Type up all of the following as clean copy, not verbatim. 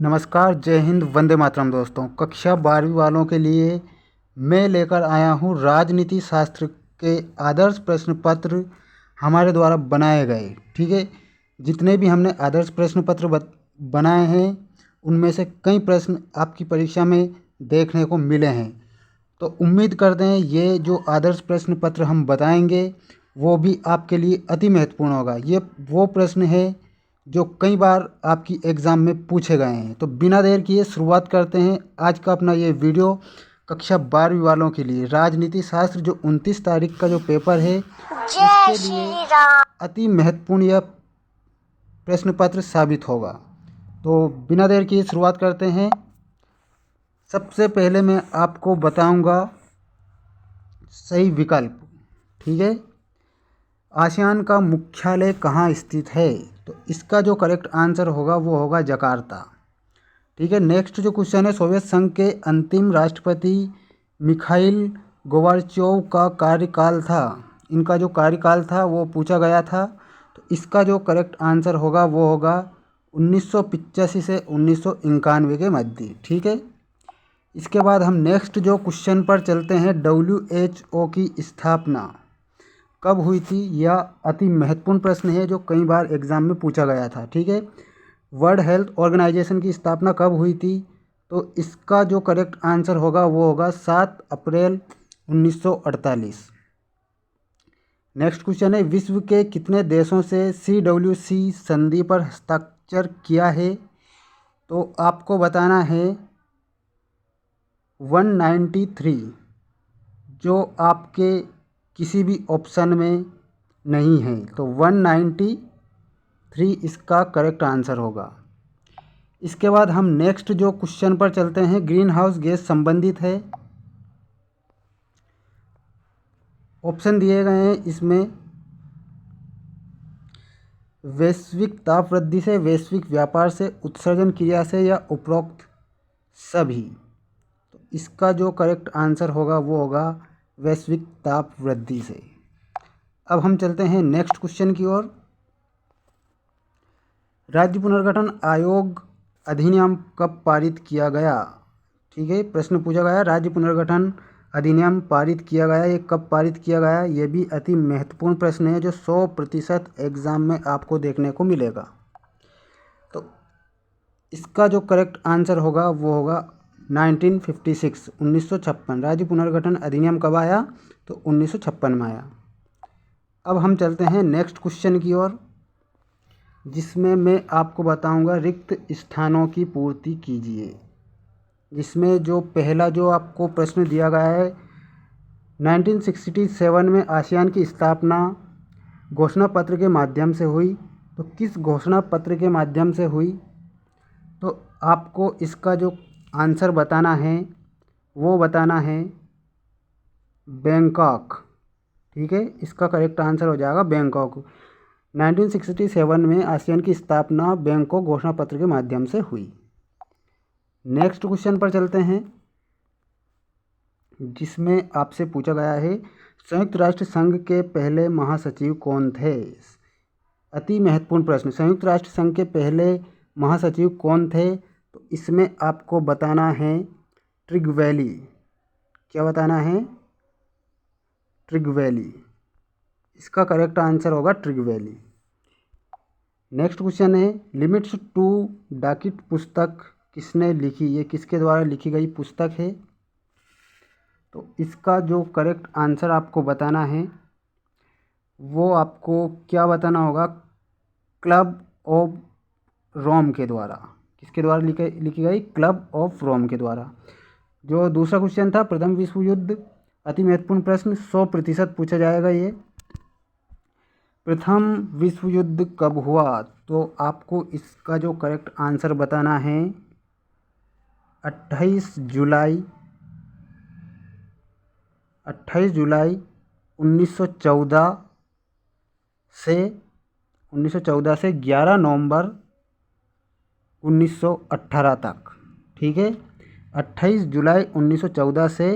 नमस्कार, जय हिंद, वंदे मातरम। दोस्तों, कक्षा 12वीं वालों के लिए मैं लेकर आया हूँ राजनीति शास्त्र के आदर्श प्रश्न पत्र हमारे द्वारा बनाए गए। ठीक है, जितने भी हमने आदर्श प्रश्न पत्र बनाए हैं उनमें से कई प्रश्न आपकी परीक्षा में देखने को मिले हैं। तो उम्मीद करते हैं ये जो आदर्श प्रश्न पत्र हम बताएंगे वो भी आपके लिए अति महत्वपूर्ण होगा। ये वो प्रश्न है जो कई बार आपकी एग्ज़ाम में पूछे गए हैं। तो बिना देर किए शुरुआत करते हैं आज का अपना ये वीडियो। कक्षा 12वीं वालों के लिए राजनीति शास्त्र जो 29 तारीख का जो पेपर है उसके लिए अति महत्वपूर्ण यह प्रश्न पत्र साबित होगा। तो बिना देर किए शुरुआत करते हैं। सबसे पहले मैं आपको बताऊंगा सही विकल्प। ठीक है, आसियान का मुख्यालय कहाँ स्थित है? तो इसका जो करेक्ट आंसर होगा वो होगा जकार्ता। ठीक है, नेक्स्ट जो क्वेश्चन है, सोवियत संघ के अंतिम राष्ट्रपति मिखाइल गोर्बाचोव का कार्यकाल था। इनका जो कार्यकाल था वो पूछा गया था। तो इसका जो करेक्ट आंसर होगा वो होगा 1985 से 1991 के मध्य। ठीक है, इसके बाद हम नेक्स्ट जो क्वेश्चन पर चलते हैं, WHO की स्थापना कब हुई थी? यह अति महत्वपूर्ण प्रश्न है जो कई बार एग्जाम में पूछा गया था। ठीक है, वर्ल्ड हेल्थ ऑर्गेनाइजेशन की स्थापना कब हुई थी? तो इसका जो करेक्ट आंसर होगा वो होगा 7 अप्रैल 1948। नेक्स्ट क्वेश्चन है, विश्व के कितने देशों से CWC संधि पर हस्ताक्षर किया है? तो आपको बताना है 193, जो आपके किसी भी ऑप्शन में नहीं है। तो 193 इसका करेक्ट आंसर होगा। इसके बाद हम नेक्स्ट जो क्वेश्चन पर चलते हैं, ग्रीन हाउस गैस संबंधित है। ऑप्शन दिए गए हैं इसमें, वैश्विक ताप वृद्धि से, वैश्विक व्यापार से, उत्सर्जन क्रिया से या उपरोक्त सभी। तो इसका जो करेक्ट आंसर होगा वो होगा वैश्विक ताप वृद्धि से। अब हम चलते हैं नेक्स्ट क्वेश्चन की ओर। राज्य पुनर्गठन आयोग अधिनियम कब पारित किया गया? ठीक है, प्रश्न पूछा गया राज्य पुनर्गठन अधिनियम पारित किया गया, ये कब पारित किया गया? ये भी अति महत्वपूर्ण प्रश्न है जो 100% एग्जाम में आपको देखने को मिलेगा। तो इसका जो करेक्ट आंसर होगा वो होगा 1956, 1956। राज्य पुनर्गठन अधिनियम कब आया? तो 1956 में आया। अब हम चलते हैं नेक्स्ट क्वेश्चन की ओर, जिसमें मैं आपको बताऊंगा रिक्त स्थानों की पूर्ति कीजिए। जिसमें जो पहला जो आपको प्रश्न दिया गया है, 1967 में आसियान की स्थापना घोषणा पत्र के माध्यम से हुई। तो किस घोषणा पत्र के माध्यम से हुई? तो आपको इसका जो आंसर बताना है वो बताना है बैंकॉक। ठीक है, इसका करेक्ट आंसर हो जाएगा बैंकॉक। 1967 में आसियान की स्थापना बैंकॉक घोषणा पत्र के माध्यम से हुई। नेक्स्ट क्वेश्चन पर चलते हैं, जिसमें आपसे पूछा गया है संयुक्त राष्ट्र संघ के पहले महासचिव कौन थे? अति महत्वपूर्ण प्रश्न, संयुक्त राष्ट्र संघ के पहले महासचिव कौन थे? तो इसमें आपको बताना है ट्रिगवैली। क्या बताना है? ट्रिगवैली। इसका करेक्ट आंसर होगा ट्रिगवैली। नेक्स्ट क्वेश्चन है, लिमिट्स टू डाकिट पुस्तक किसने लिखी? ये किसके द्वारा लिखी गई पुस्तक है? तो इसका जो करेक्ट आंसर आपको बताना है वो आपको क्या बताना होगा? क्लब ऑफ रोम के द्वारा। किसके द्वारा लिखी गई? क्लब ऑफ रोम के द्वारा। जो दूसरा क्वेश्चन था, प्रथम विश्व युद्ध, अति महत्वपूर्ण प्रश्न, 100% पूछा जाएगा ये। प्रथम विश्व युद्ध कब हुआ? तो आपको इसका जो करेक्ट आंसर बताना है 28 जुलाई 1914 से 11 नवंबर 1918 तक। ठीक है, 28 जुलाई 1914 से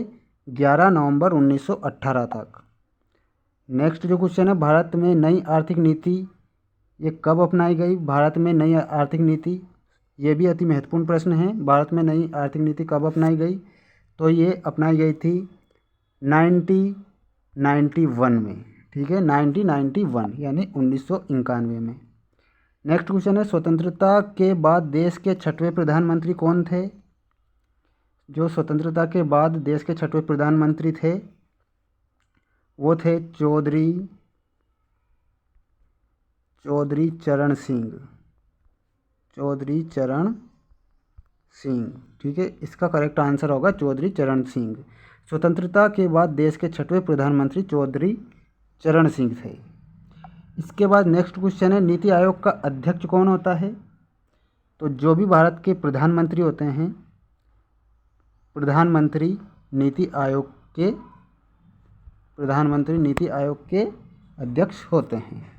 11 नवंबर 1918 तक। नेक्स्ट जो क्वेश्चन है, भारत में नई आर्थिक नीति ये कब अपनाई गई? भारत में नई आर्थिक नीति ये भी अति महत्वपूर्ण प्रश्न है। भारत में नई आर्थिक नीति कब अपनाई गई? तो ये अपनाई गई थी 1991 में, ठीक है, 1991 यानी 1991 में। नेक्स्ट क्वेश्चन है, स्वतंत्रता के बाद देश के छठवें प्रधानमंत्री कौन थे? जो स्वतंत्रता के बाद देश के छठवें प्रधानमंत्री थे वो थे चौधरी चरण सिंह। चौधरी चरण सिंह, ठीक है, इसका करेक्ट आंसर होगा चौधरी चरण सिंह। स्वतंत्रता के बाद देश के छठवें प्रधानमंत्री चौधरी चरण सिंह थे। इसके बाद नेक्स्ट क्वेश्चन है, नीति आयोग का अध्यक्ष कौन होता है? तो जो भी भारत के प्रधानमंत्री होते हैं, प्रधानमंत्री नीति आयोग के अध्यक्ष होते हैं।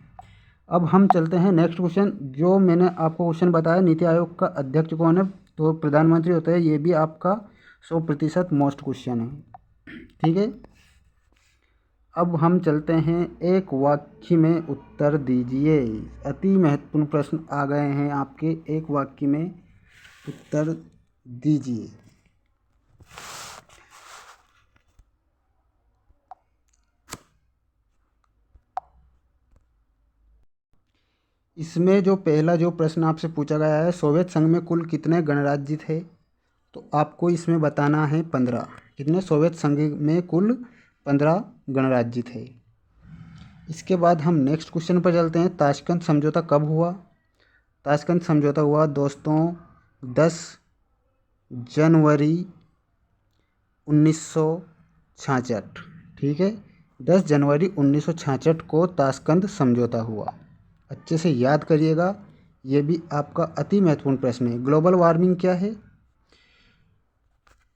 अब हम चलते हैं नेक्स्ट क्वेश्चन। जो मैंने आपको क्वेश्चन बताया नीति आयोग का अध्यक्ष कौन है, तो प्रधानमंत्री होता है। ये भी आपका 100% मोस्ट क्वेश्चन है, ठीक है। अब हम चलते हैं, एक वाक्य में उत्तर दीजिए। अति महत्वपूर्ण प्रश्न आ गए हैं आपके, एक वाक्य में उत्तर दीजिए। इसमें जो पहला जो प्रश्न आपसे पूछा गया है, सोवियत संघ में कुल कितने गणराज्य थे? तो आपको इसमें बताना है 15। कितने? सोवियत संघ में कुल 15 गणराज्य थे। इसके बाद हम नेक्स्ट क्वेश्चन पर चलते हैं, ताशकंद समझौता कब हुआ? ताशकंद समझौता हुआ दोस्तों 10 जनवरी 1966, ठीक है, 10 जनवरी 1966 को ताशकंद समझौता हुआ। अच्छे से याद करिएगा, ये भी आपका अति महत्वपूर्ण प्रश्न है। ग्लोबल वार्मिंग क्या है?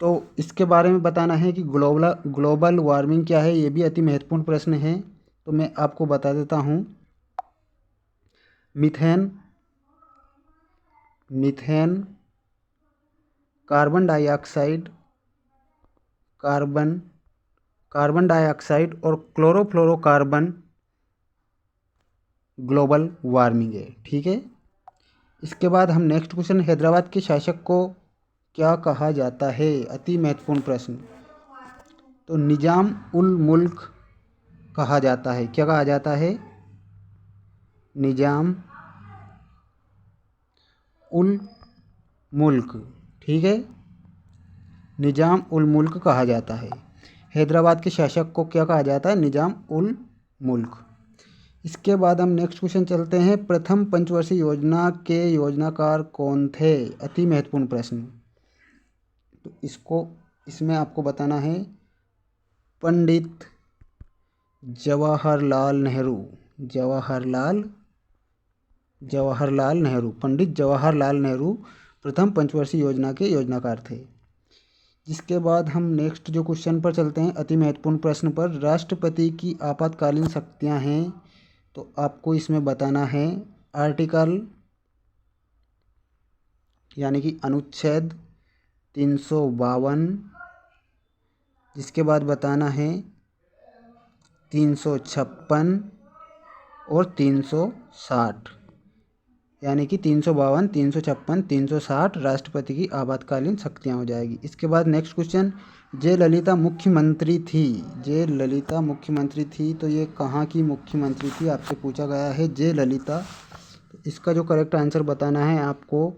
तो इसके बारे में बताना है कि ग्लोबल वार्मिंग क्या है, ये भी अति महत्वपूर्ण प्रश्न है। तो मैं आपको बता देता हूँ, मीथेन, कार्बन डाइऑक्साइड और क्लोरोफ्लोरोकार्बन ग्लोबल वार्मिंग है, ठीक है। इसके बाद हम नेक्स्ट क्वेश्चन, हैदराबाद के शासक को क्या कहा जाता है? अति महत्वपूर्ण प्रश्न। तो निजाम उल मुल्क कहा जाता है। क्या कहा जाता है? निजाम उल मुल्क, ठीक है, निजाम उल मुल्क कहा जाता है। हैदराबाद के शासक को क्या कहा जाता है? निजाम उल मुल्क। इसके बाद हम नेक्स्ट क्वेश्चन चलते हैं, प्रथम पंचवर्षीय योजना के योजनाकार कौन थे? अति महत्वपूर्ण प्रश्न। तो इसमें आपको बताना है पंडित जवाहरलाल नेहरू। पंडित जवाहरलाल नेहरू प्रथम पंचवर्षीय योजना के योजनाकार थे। जिसके बाद हम नेक्स्ट जो क्वेश्चन पर चलते हैं, अति महत्वपूर्ण प्रश्न पर, राष्ट्रपति की आपातकालीन शक्तियां हैं। तो आपको इसमें बताना है आर्टिकल यानी कि अनुच्छेद 352, जिसके बाद बताना है 356 और 360, यानी कि 352, 356, 360 राष्ट्रपति की आपातकालीन शक्तियाँ हो जाएगी। इसके बाद नेक्स्ट क्वेश्चन, जयललिता मुख्यमंत्री थी, तो ये कहाँ की मुख्यमंत्री थी आपसे पूछा गया है, जयललिता। तो इसका जो करेक्ट आंसर बताना है आपको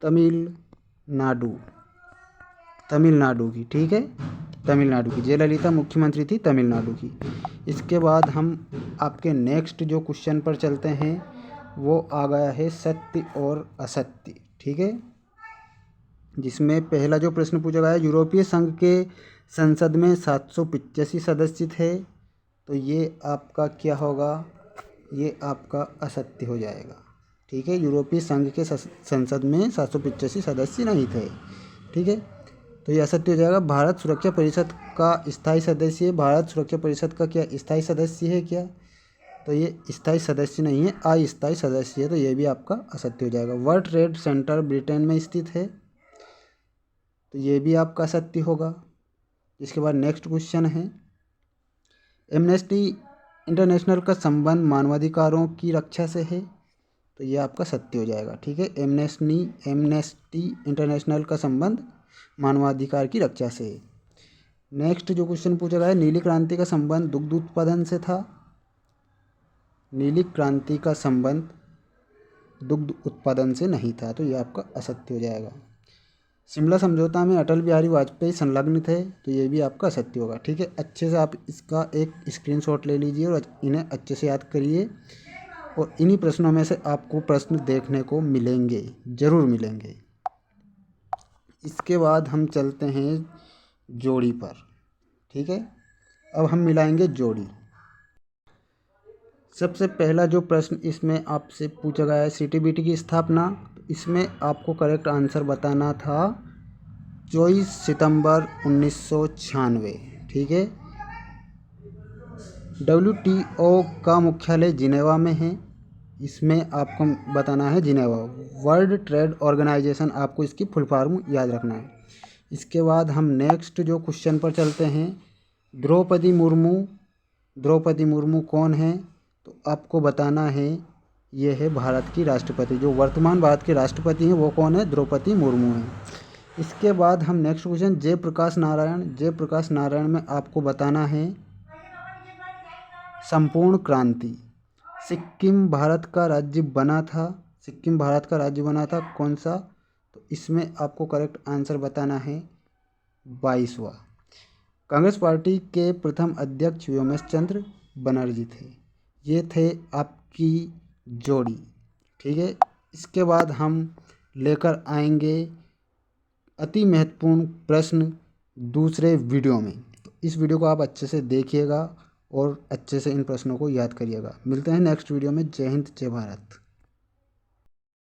तमिलनाडु की, ठीक है, तमिलनाडु की जयललिता मुख्यमंत्री थी, तमिलनाडु की। इसके बाद हम आपके नेक्स्ट जो क्वेश्चन पर चलते हैं, वो आ गया है सत्य और असत्य, ठीक है, जिसमें पहला जो प्रश्न पूछा गया है, यूरोपीय संघ के संसद में 785 सदस्य थे। तो ये आपका क्या होगा? ये आपका असत्य हो जाएगा, ठीक है। यूरोपीय संघ के संसद में 785 सदस्य नहीं थे, ठीक है, तो ये असत्य हो जाएगा। भारत सुरक्षा परिषद का स्थायी सदस्य है। भारत सुरक्षा परिषद का क्या स्थायी सदस्य है क्या? तो ये स्थायी सदस्य नहीं है, अस्थायी सदस्य है, तो ये भी आपका असत्य हो जाएगा। वर्ल्ड ट्रेड सेंटर ब्रिटेन में स्थित है, तो ये भी आपका असत्य होगा। इसके बाद नेक्स्ट क्वेश्चन है, एमनेस्टी इंटरनेशनल का संबंध मानवाधिकारों की रक्षा से है। तो ये आपका सत्य हो जाएगा। ठीक है, एमनेस्टी इंटरनेशनल का संबंध मानवाधिकार की रक्षा से है। नेक्स्ट जो क्वेश्चन पूछा गया है, नीली क्रांति का संबंध दुग्ध उत्पादन से था। नीली क्रांति का संबंध दुग्ध उत्पादन से नहीं था, तो ये आपका असत्य हो जाएगा। शिमला समझौता में अटल बिहारी वाजपेयी संलग्न थे, तो ये भी आपका असत्य होगा। ठीक है, अच्छे से आप इसका एक स्क्रीनशॉट ले लीजिए और इन्हें अच्छे से याद करिए, और इन्हीं प्रश्नों में से आपको प्रश्न देखने को मिलेंगे, ज़रूर मिलेंगे। इसके बाद हम चलते हैं जोड़ी पर। ठीक है, अब हम मिलाएंगे जोड़ी। सबसे पहला जो प्रश्न इसमें आपसे पूछा गया है, सीटीबीटी की स्थापना, इसमें आपको करेक्ट आंसर बताना था 24 सितंबर 1996। ठीक है, WTO का मुख्यालय जिनेवा में है, इसमें आपको बताना है जिनेवा। वर्ल्ड ट्रेड ऑर्गेनाइजेशन, आपको इसकी फुल फॉर्म याद रखना है। इसके बाद हम नेक्स्ट जो क्वेश्चन पर चलते हैं, द्रौपदी मुर्मू कौन है, तो आपको बताना है ये है भारत की राष्ट्रपति। जो वर्तमान भारत के राष्ट्रपति हैं वो कौन है, द्रौपदी मुर्मू हैं। इसके बाद हम नेक्स्ट क्वेश्चन जयप्रकाश नारायण में आपको बताना है संपूर्ण क्रांति। सिक्किम भारत का राज्य बना था कौन सा, तो इसमें आपको करेक्ट आंसर बताना है 22वां। कांग्रेस पार्टी के प्रथम अध्यक्ष व्योमेश चंद्र बनर्जी थे। ये थे आपकी जोड़ी। ठीक है, इसके बाद हम लेकर आएंगे अति महत्वपूर्ण प्रश्न दूसरे वीडियो में। तो इस वीडियो को आप अच्छे से देखिएगा और अच्छे से इन प्रश्नों को याद करिएगा। मिलते हैं नेक्स्ट वीडियो में। जय हिंद, जय भारत।